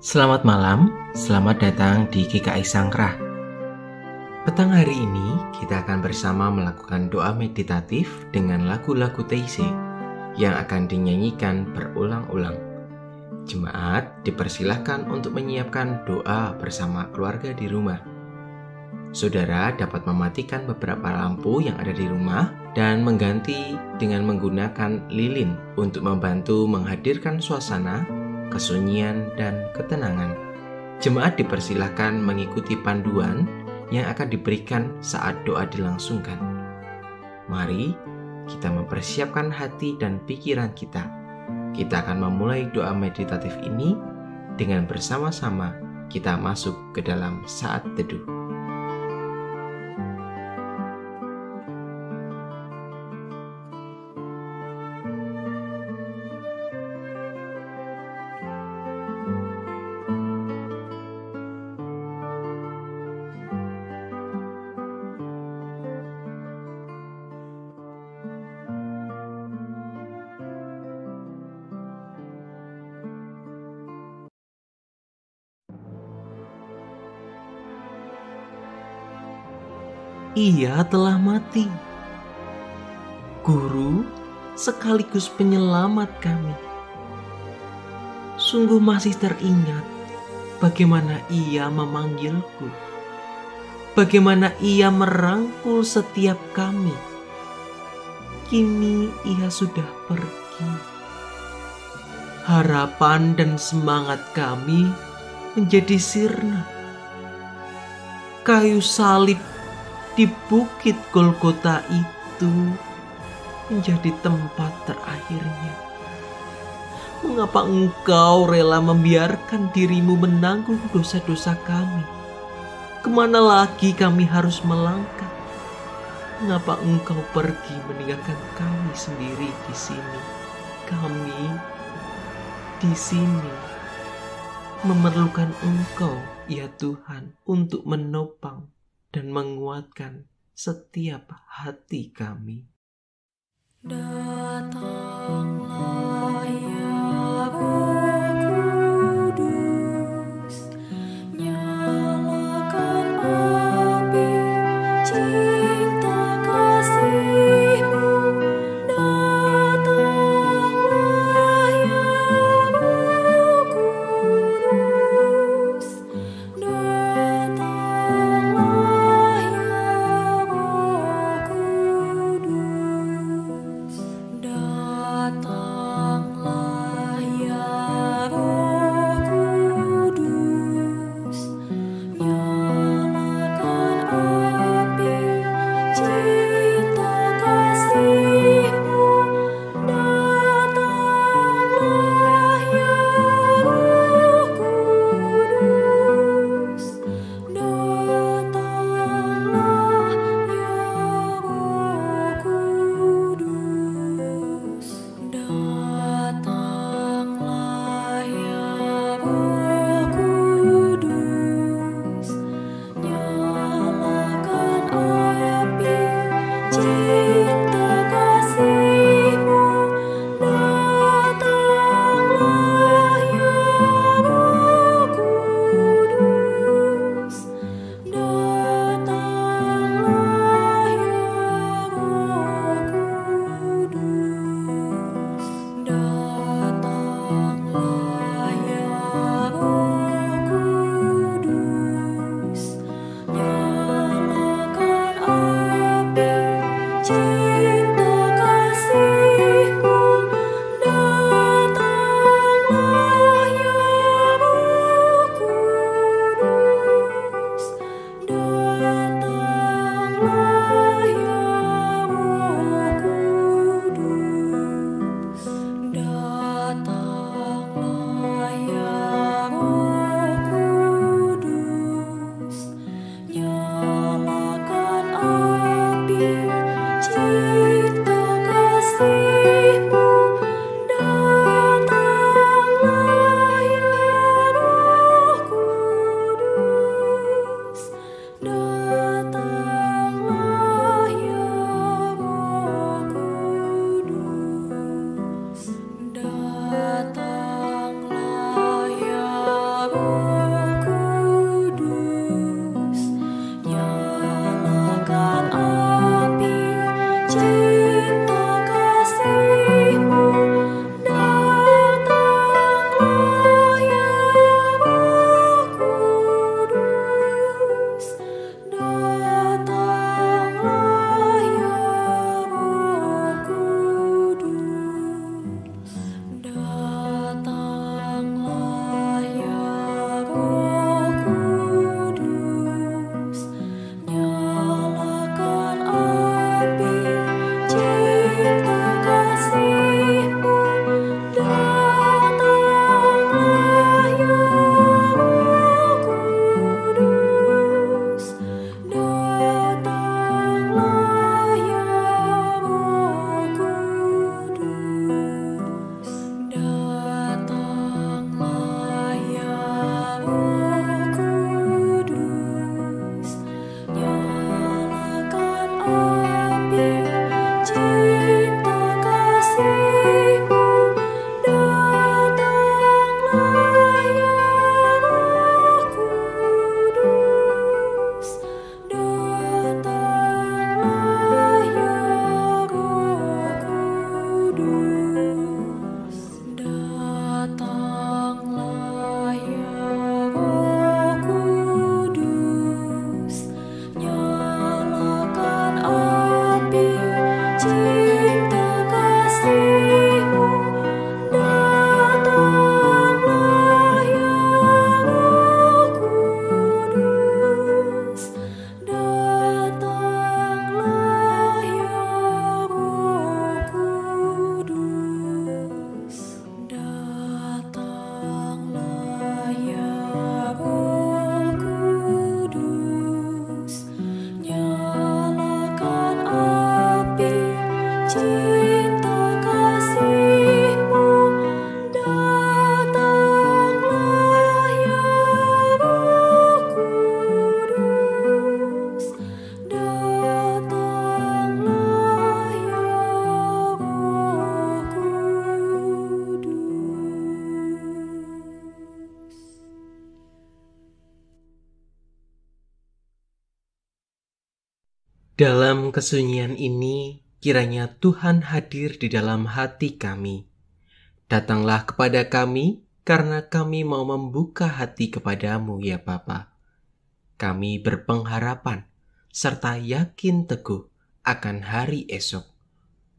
Selamat malam, selamat datang di GKI Sangkrah. Petang hari ini kita akan bersama melakukan doa meditatif dengan lagu-lagu Taizé yang akan dinyanyikan berulang-ulang. Jemaat dipersilahkan untuk menyiapkan doa bersama keluarga di rumah. Saudara dapat mematikan beberapa lampu yang ada di rumah dan mengganti dengan menggunakan lilin untuk membantu menghadirkan suasana, kesunyian, dan ketenangan. Jemaat dipersilahkan mengikuti panduan yang akan diberikan saat doa dilangsungkan. Mari kita mempersiapkan hati dan pikiran kita. Kita akan memulai doa meditatif ini dengan bersama-sama kita masuk ke dalam saat teduh. Ia telah mati. Guru sekaligus penyelamat kami. Sungguh masih teringat bagaimana ia memanggilku. Bagaimana ia merangkul setiap kami. Kini ia sudah pergi. Harapan dan semangat kami menjadi sirna. Kayu salib di bukit Golgota itu menjadi tempat terakhirnya. Mengapa engkau rela membiarkan dirimu menanggung dosa-dosa kami? Kemana lagi kami harus melangkah? Mengapa engkau pergi meninggalkan kami sendiri di sini? Kami di sini memerlukan engkau, ya Tuhan, untuk menopang dan menguatkan setiap hati kami. Datanglah ya Roh Kudus, nyalakan api cinta kasih-Mu. Datanglah ya Roh Kudus, datanglah ya Roh Kudus. Dalam kesunyian ini, kiranya Tuhan hadir di dalam hati kami. Datanglah kepada kami, karena kami mau membuka hati kepadamu ya Bapa. Kami berpengharapan, serta yakin teguh akan hari esok,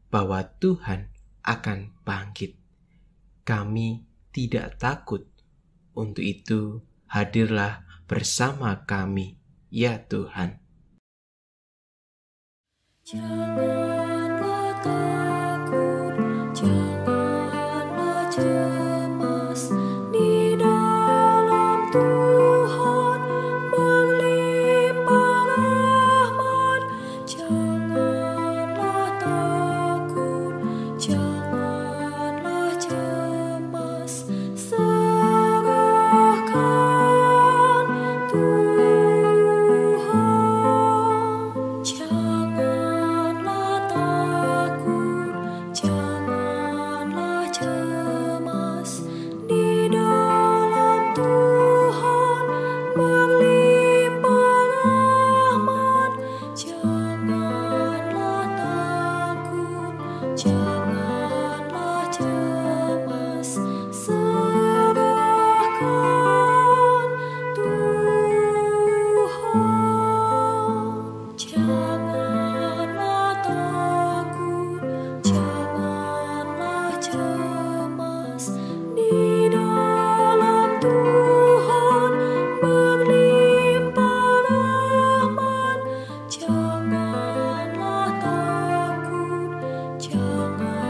bahwa Tuhan akan bangkit. Kami tidak takut, untuk itu hadirlah bersama kami, ya Tuhan. Janganlah takut, janganlah cemas, di dalam Tuhan berlimpah rahmat. Janganlah takut, janganlah cemas, serahkan Tuhan. Janganlah takut, janganlah cemas, di dalam Tuhan berlimpah rahmat. Janganlah takut, janganlah cemas, serahkan Tuhan. Janganlah takut, janganlah cemas, di dalam Tuhan berlimpah rahmat. Janganlah takut, janganlah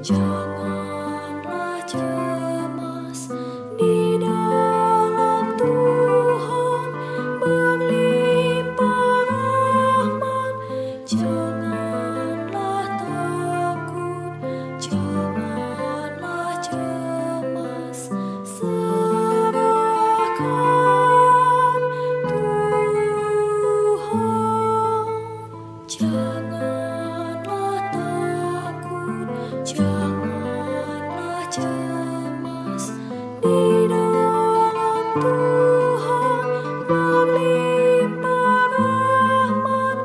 Janganlah cemas, di dalam Tuhan berlimpah rahmat. Janganlah takut, janganlah cemas, serahkan Tuhan. Janganlah takut, janganlah cemas, di dalam Tuhan berlimpah rahmat.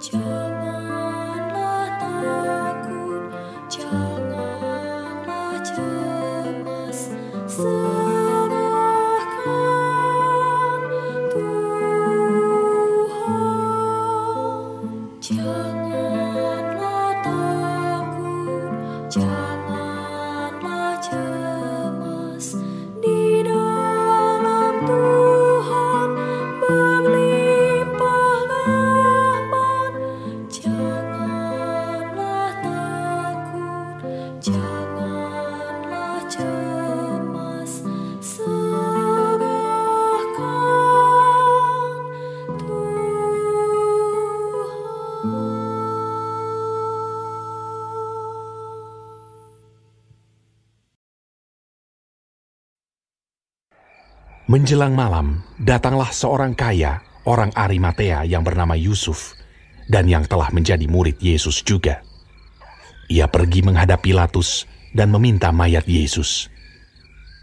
Janganlah takut, janganlah cemas, serahkan Tuhan. Janganlah takut, janganlah cemas, di dalam Tuhan berlimpah rahmat. Janganlah takut, janganlah cemas, serahkan Menjelang malam, datanglah seorang kaya, orang Arimatea yang bernama Yusuf, dan yang telah menjadi murid Yesus juga. Ia pergi menghadap Pilatus dan meminta mayat Yesus.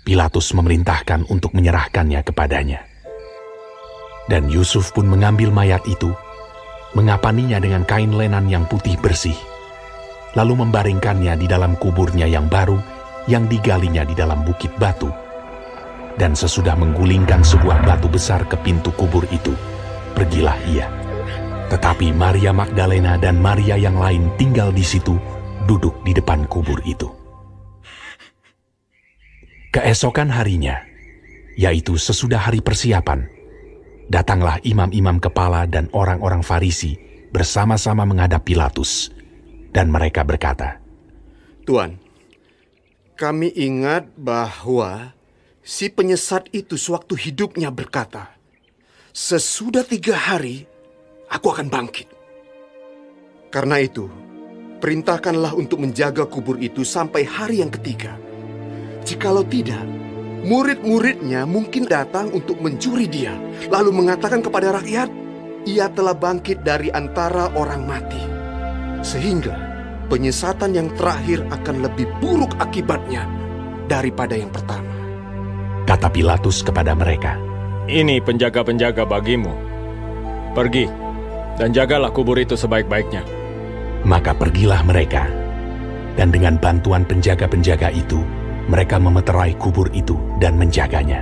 Pilatus memerintahkan untuk menyerahkannya kepadanya. Dan Yusuf pun mengambil mayat itu, mengapaninya dengan kain lenan yang putih bersih, lalu membaringkannya di dalam kuburnya yang baru yang digalinya di dalam bukit batu. Dan sesudah menggulingkan sebuah batu besar ke pintu kubur itu, pergilah ia. Tetapi Maria Magdalena dan Maria yang lain tinggal di situ, duduk di depan kubur itu. Keesokan harinya, yaitu sesudah hari persiapan, datanglah imam-imam kepala dan orang-orang Farisi bersama-sama menghadap Pilatus, dan mereka berkata, Tuan, kami ingat bahwa si penyesat itu sewaktu hidupnya berkata, sesudah 3 hari, aku akan bangkit. Karena itu, perintahkanlah untuk menjaga kubur itu sampai hari yang ketiga. Jikalau tidak, murid-muridnya mungkin datang untuk mencuri dia, lalu mengatakan kepada rakyat, ia telah bangkit dari antara orang mati. Sehingga penyesatan yang terakhir akan lebih buruk akibatnya daripada yang pertama. Kata Pilatus kepada mereka, Ini penjaga-penjaga bagimu. Pergi dan jagalah kubur itu sebaik-baiknya. Maka pergilah mereka, dan dengan bantuan penjaga-penjaga itu, mereka memeterai kubur itu dan menjaganya.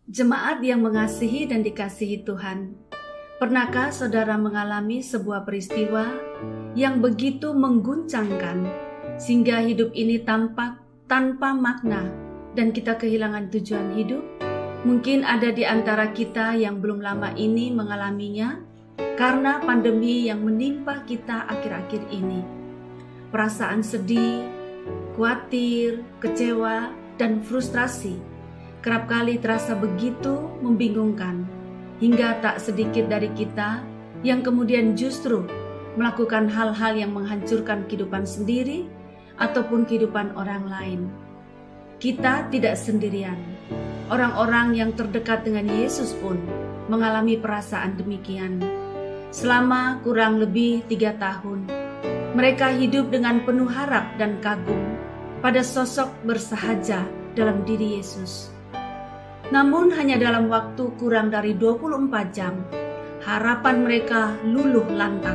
Jemaat yang mengasihi dan dikasihi Tuhan, pernahkah saudara mengalami sebuah peristiwa yang begitu mengguncangkan sehingga hidup ini tampak tanpa makna dan kita kehilangan tujuan hidup? Mungkin ada di antara kita yang belum lama ini mengalaminya karena pandemi yang menimpa kita akhir-akhir ini. Perasaan sedih, khawatir, kecewa, dan frustrasi kerap kali terasa begitu membingungkan, hingga tak sedikit dari kita yang kemudian justru melakukan hal-hal yang menghancurkan kehidupan sendiri ataupun kehidupan orang lain. Kita tidak sendirian. Orang-orang yang terdekat dengan Yesus pun mengalami perasaan demikian. Selama kurang lebih 3 tahun, mereka hidup dengan penuh harap dan kagum pada sosok bersahaja dalam diri Yesus. Namun hanya dalam waktu kurang dari 24 jam, harapan mereka luluh lantak.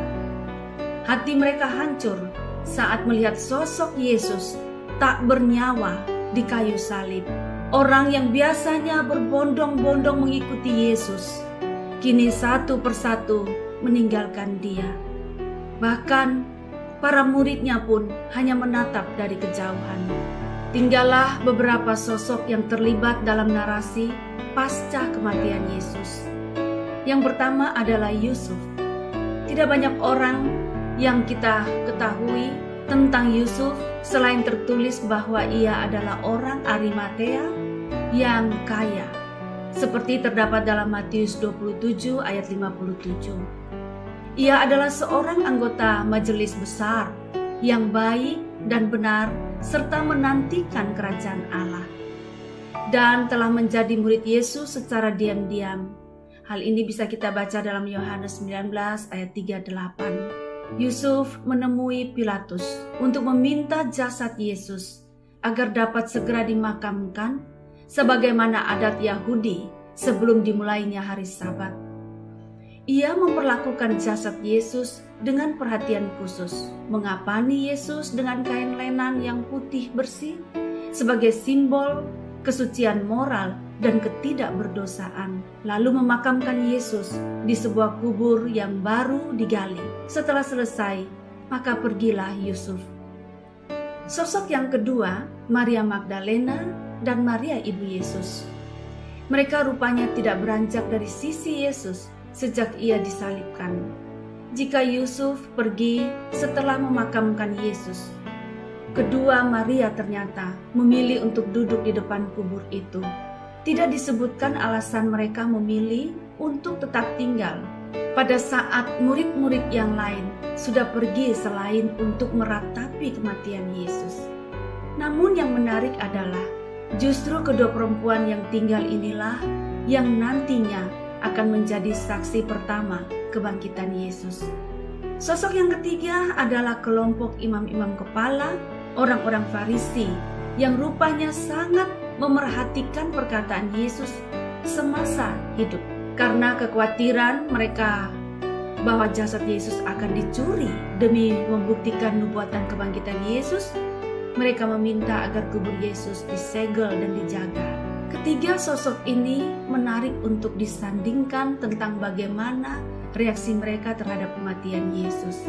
Hati mereka hancur saat melihat sosok Yesus tak bernyawa di kayu salib. Orang yang biasanya berbondong-bondong mengikuti Yesus, kini satu persatu meninggalkan dia. Bahkan para muridnya pun hanya menatap dari kejauhan. Tinggallah beberapa sosok yang terlibat dalam narasi pasca kematian Yesus. Yang pertama adalah Yusuf. Tidak banyak orang yang kita ketahui tentang Yusuf selain tertulis bahwa ia adalah orang Arimatea yang kaya, seperti terdapat dalam Matius 27 ayat 57. Ia adalah seorang anggota majelis besar yang baik dan benar serta menantikan kerajaan Allah, dan telah menjadi murid Yesus secara diam-diam. Hal ini bisa kita baca dalam Yohanes 19 ayat 38. Yusuf menemui Pilatus untuk meminta jasad Yesus agar dapat segera dimakamkan sebagaimana adat Yahudi sebelum dimulainya hari Sabat. Ia memperlakukan jasad Yesus dengan perhatian khusus, mengapani Yesus dengan kain lenan yang putih bersih sebagai simbol kesucian moral dan ketidakberdosaan, lalu memakamkan Yesus di sebuah kubur yang baru digali. Setelah selesai, maka pergilah Yusuf. Sosok yang kedua, Maria Magdalena dan Maria ibu Yesus. Mereka rupanya tidak beranjak dari sisi Yesus sejak ia disalibkan. Jika Yusuf pergi setelah memakamkan Yesus, kedua Maria ternyata memilih untuk duduk di depan kubur itu. Tidak disebutkan alasan mereka memilih untuk tetap tinggal pada saat murid-murid yang lain sudah pergi selain untuk meratapi kematian Yesus. Namun yang menarik adalah justru kedua perempuan yang tinggal inilah yang nantinya akan menjadi saksi pertama kebangkitan Yesus. Sosok yang ketiga adalah kelompok imam-imam kepala, orang-orang Farisi yang rupanya sangat memerhatikan perkataan Yesus semasa hidup. Karena kekhawatiran mereka bahwa jasad Yesus akan dicuri demi membuktikan nubuatan kebangkitan Yesus, mereka meminta agar kubur Yesus disegel dan dijaga. Ketiga sosok ini menarik untuk disandingkan tentang bagaimana reaksi mereka terhadap kematian Yesus.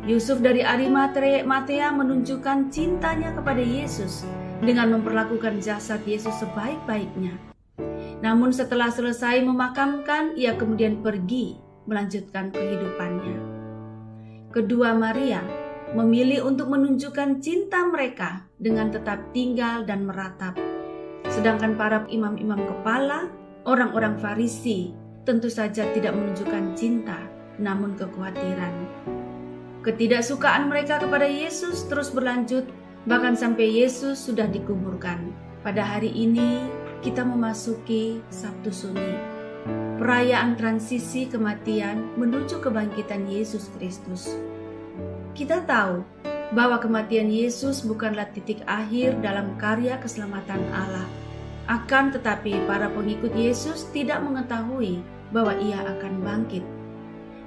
Yusuf dari Arimatea menunjukkan cintanya kepada Yesus dengan memperlakukan jasad Yesus sebaik-baiknya. Namun setelah selesai memakamkan, ia kemudian pergi melanjutkan kehidupannya. Kedua Maria memilih untuk menunjukkan cinta mereka dengan tetap tinggal dan meratap. Sedangkan para imam-imam kepala, orang-orang Farisi, tentu saja tidak menunjukkan cinta, namun kekhawatiran. Ketidaksukaan mereka kepada Yesus terus berlanjut, bahkan sampai Yesus sudah dikuburkan. Pada hari ini, kita memasuki Sabtu Sunyi, perayaan transisi kematian menuju kebangkitan Yesus Kristus. Kita tahu bahwa kematian Yesus bukanlah titik akhir dalam karya keselamatan Allah. Akan tetapi para pengikut Yesus tidak mengetahui bahwa ia akan bangkit.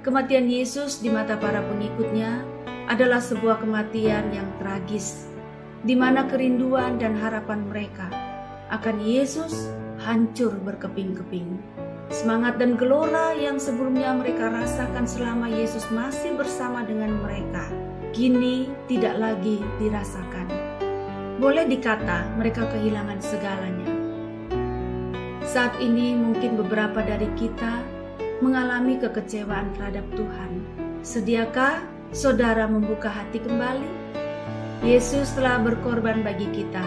Kematian Yesus di mata para pengikutnya adalah sebuah kematian yang tragis, di mana kerinduan dan harapan mereka akan Yesus hancur berkeping-keping. Semangat dan gelora yang sebelumnya mereka rasakan selama Yesus masih bersama dengan mereka, kini tidak lagi dirasakan. Boleh dikata mereka kehilangan segalanya. Saat ini mungkin beberapa dari kita mengalami kekecewaan terhadap Tuhan. Sediakah saudara membuka hati kembali? Yesus telah berkorban bagi kita,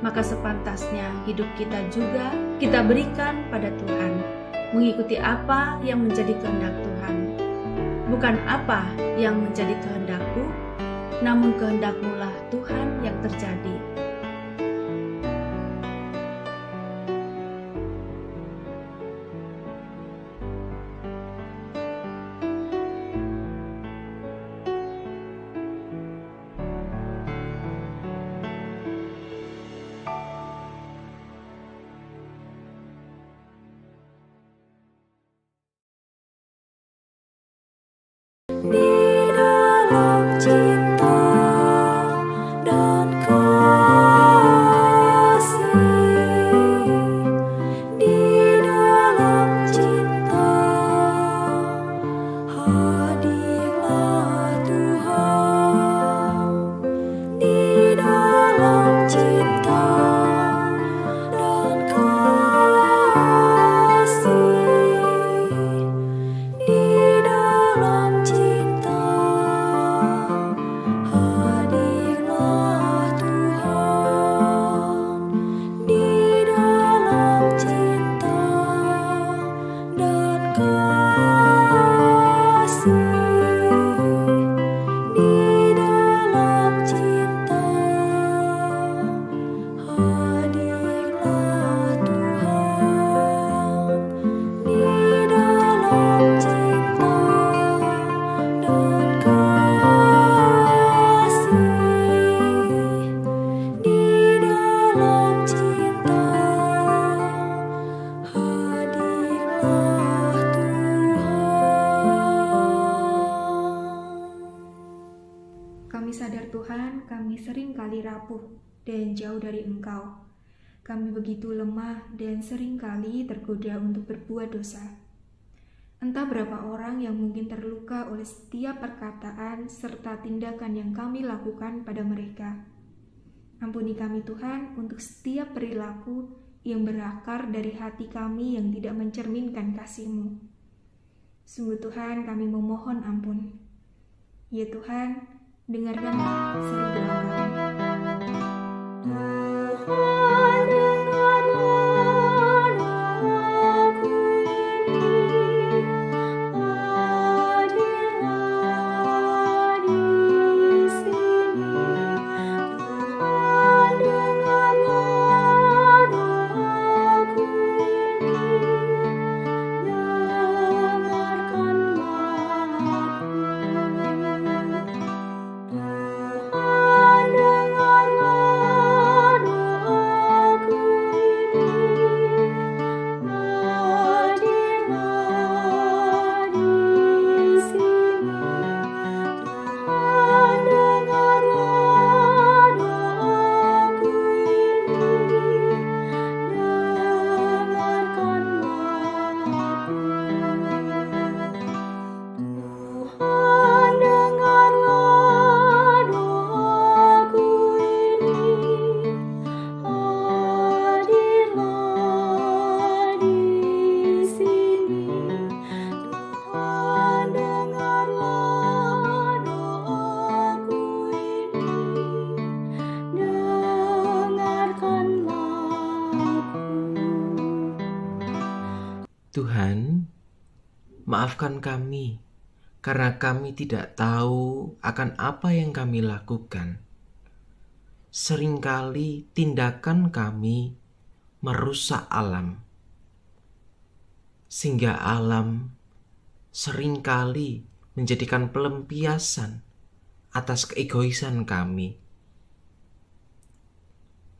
maka sepantasnya hidup kita juga kita berikan pada Tuhan, mengikuti apa yang menjadi kehendak Tuhan. Bukan apa yang menjadi kehendakku, namun kehendak-Mu lah Tuhan yang terjadi. Di dalam cinta dan kasih Kami sadar Tuhan, kami sering kali rapuh dan jauh dari Engkau. Kami begitu lemah dan sering kali tergoda untuk berbuat dosa. Entah berapa orang yang mungkin terluka oleh setiap perkataan serta tindakan yang kami lakukan pada mereka. Ampuni kami Tuhan untuk setiap perilaku yang berakar dari hati kami yang tidak mencerminkan kasih-Mu. Sungguh Tuhan, kami memohon ampun. Ya Tuhan, dengarkanlah seru doa kami. Tuhan, maafkan kami karena kami tidak tahu akan apa yang kami lakukan. Seringkali tindakan kami merusak alam, sehingga alam seringkali menjadikan pelampiasan atas keegoisan kami.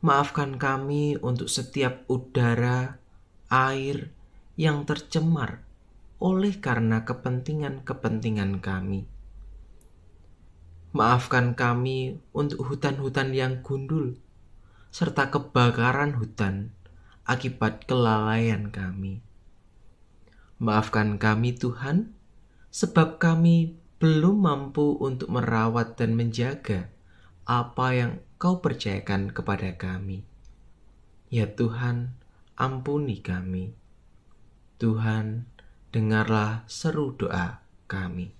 Maafkan kami untuk setiap udara, air yang tercemar oleh karena kepentingan-kepentingan kami. Maafkan kami untuk hutan-hutan yang gundul, serta kebakaran hutan akibat kelalaian kami. Maafkan kami Tuhan, sebab kami belum mampu untuk merawat dan menjaga apa yang Kau percayakan kepada kami. Ya Tuhan, ampuni kami. Tuhan, dengarlah seru doa kami.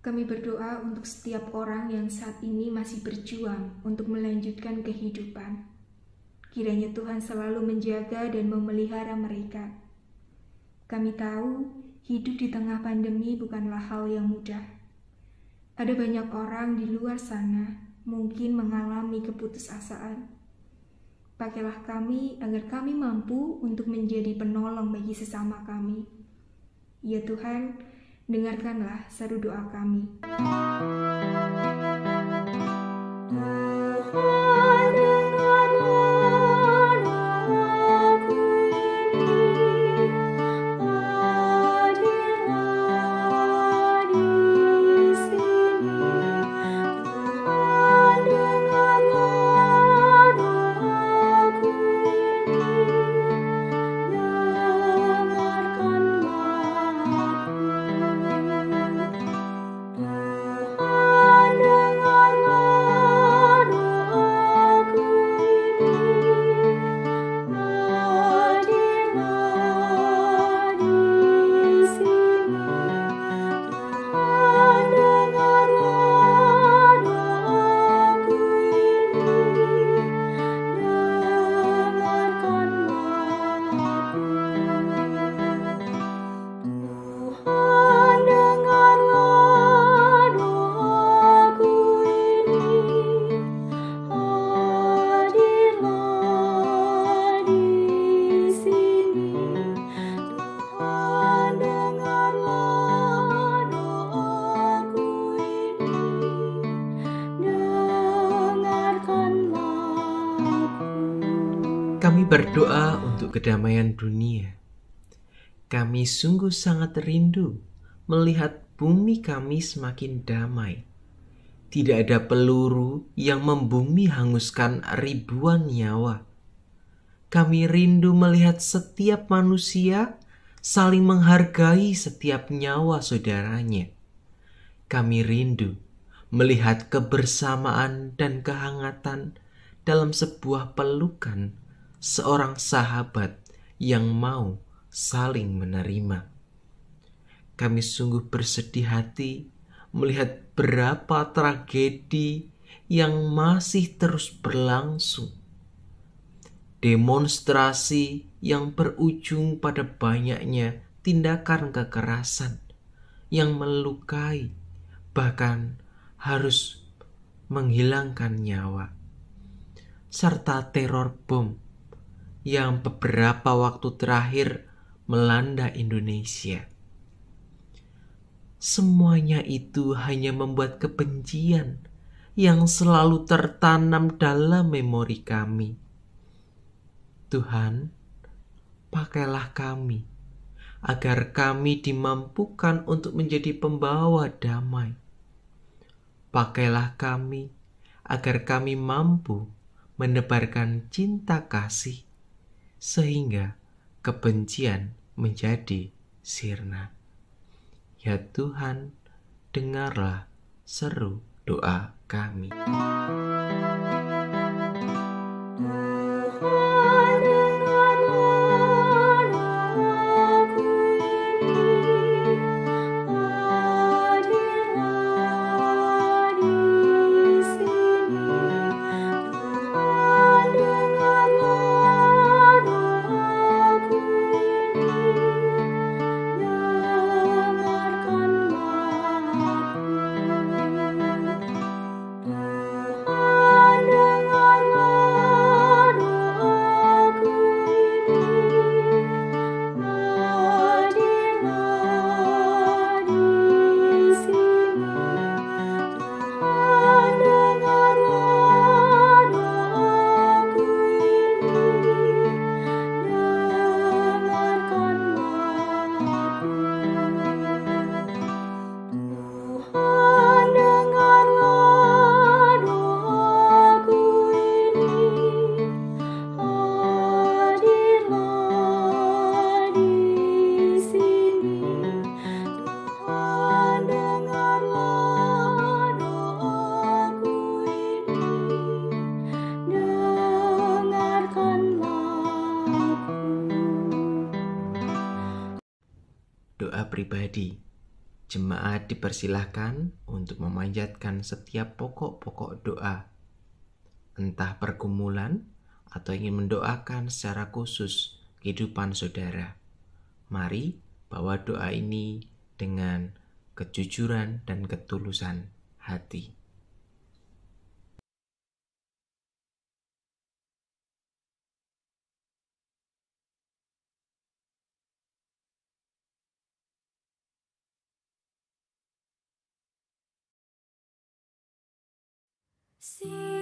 Kami berdoa untuk setiap orang yang saat ini masih berjuang untuk melanjutkan kehidupan. Kiranya Tuhan selalu menjaga dan memelihara mereka. Kami tahu hidup di tengah pandemi bukanlah hal yang mudah. Ada banyak orang di luar sana mungkin mengalami keputusasaan. Pakailah kami agar kami mampu untuk menjadi penolong bagi sesama kami. Ya Tuhan, dengarkanlah seru doa kami. Kami berdoa untuk kedamaian dunia. Kami sungguh sangat rindu melihat bumi kami semakin damai. Tidak ada peluru yang membumi hanguskan ribuan nyawa. Kami rindu melihat setiap manusia saling menghargai setiap nyawa saudaranya. Kami rindu melihat kebersamaan dan kehangatan dalam sebuah pelukan seorang sahabat yang mau saling menerima. Kami sungguh bersedih hati melihat berapa tragedi yang masih terus berlangsung. Demonstrasi yang berujung pada banyaknya tindakan kekerasan yang melukai, bahkan harus menghilangkan nyawa, serta teror bom yang beberapa waktu terakhir melanda Indonesia. Semuanya itu hanya membuat kebencian yang selalu tertanam dalam memori kami. Tuhan, pakailah kami agar kami dimampukan untuk menjadi pembawa damai. Pakailah kami agar kami mampu menebarkan cinta kasih sehingga kebencian menjadi sirna. Ya Tuhan, dengarlah seru doa kami. Doa pribadi. Jemaat dipersilahkan untuk memanjatkan setiap pokok-pokok doa, entah pergumulan atau ingin mendoakan secara khusus kehidupan saudara, mari bawa doa ini dengan kejujuran dan ketulusan hati. See